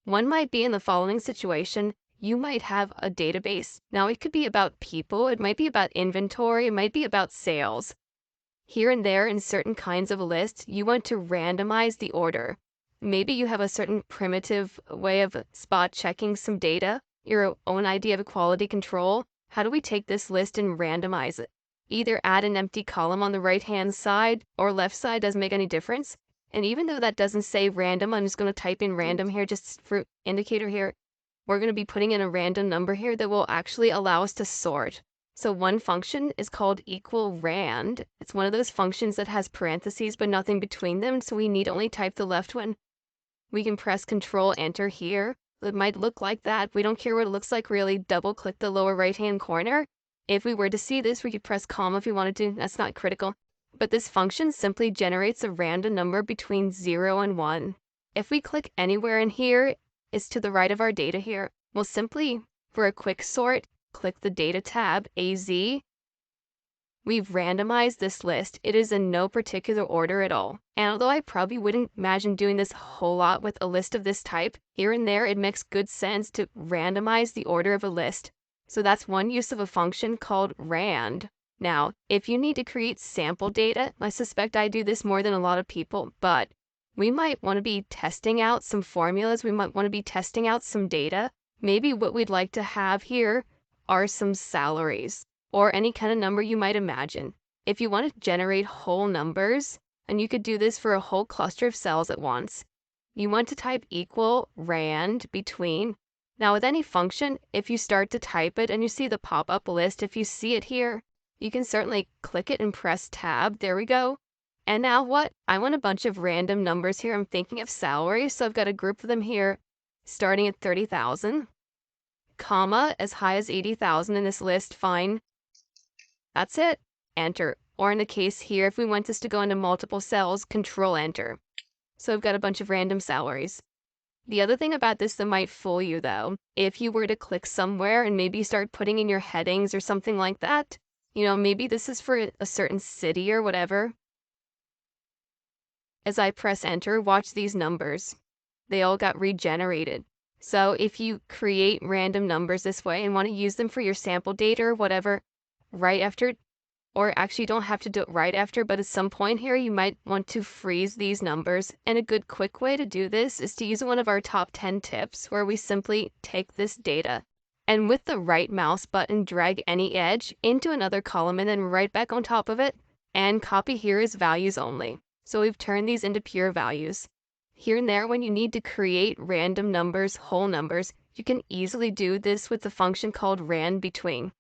One might be in the following situation. You might have a database. Now, it could be about people, it might be about inventory, it might be about sales. Here and there in certain kinds of lists, you want to randomize the order. Maybe you have a certain primitive way of spot checking some data, your own idea of quality control. How do we take this list and randomize it? Either add an empty column on the right-hand side or left side, doesn't make any difference. And even though that doesn't say random, I'm just going to type in random here, just for indicator here. We're going to be putting in a random number here that will actually allow us to sort. So one function is called equal rand. It's one of those functions that has parentheses but nothing between them, so we need only type the left one. We can press Control Enter here. It might look like that. We don't care what it looks like really. Double click the lower right-hand corner. If we were to see this, we could press comma if we wanted to. That's not critical. But this function simply generates a random number between 0 and 1. If we click anywhere in here, it's to the right of our data here. We'll simply, for a quick sort, click the Data tab, AZ. We've randomized this list. It is in no particular order at all. And although I probably wouldn't imagine doing this a whole lot with a list of this type, here and there it makes good sense to randomize the order of a list. So that's one use of a function called rand. Now, if you need to create sample data, I suspect I do this more than a lot of people, but we might want to be testing out some formulas. We might want to be testing out some data. Maybe what we'd like to have here are some salaries, or any kind of number you might imagine. If you want to generate whole numbers, and you could do this for a whole cluster of cells at once, you want to type equal rand between. Now with any function, if you start to type it and you see the pop-up list, if you see it here, you can certainly click it and press tab. There we go. And now what? I want a bunch of random numbers here. I'm thinking of salaries, so I've got a group of them here starting at 30,000. Comma, as high as 80,000 in this list, fine. That's it. Enter. Or in the case here, if we want this to go into multiple cells, Control Enter. So I've got a bunch of random salaries. The other thing about this that might fool you though, if you were to click somewhere and maybe start putting in your headings or something like that, maybe this is for a certain city or whatever. As I press enter, watch these numbers. They all got regenerated. So if you create random numbers this way and want to use them for your sample data or whatever, right after, or actually you don't have to do it right after, but at some point here you might want to freeze these numbers. And a good quick way to do this is to use one of our top 10 tips where we simply take this data and with the right mouse button drag any edge into another column and then right back on top of it, and copy here as values only. So we've turned these into pure values. Here and there when you need to create random numbers, whole numbers, you can easily do this with the function called rand between.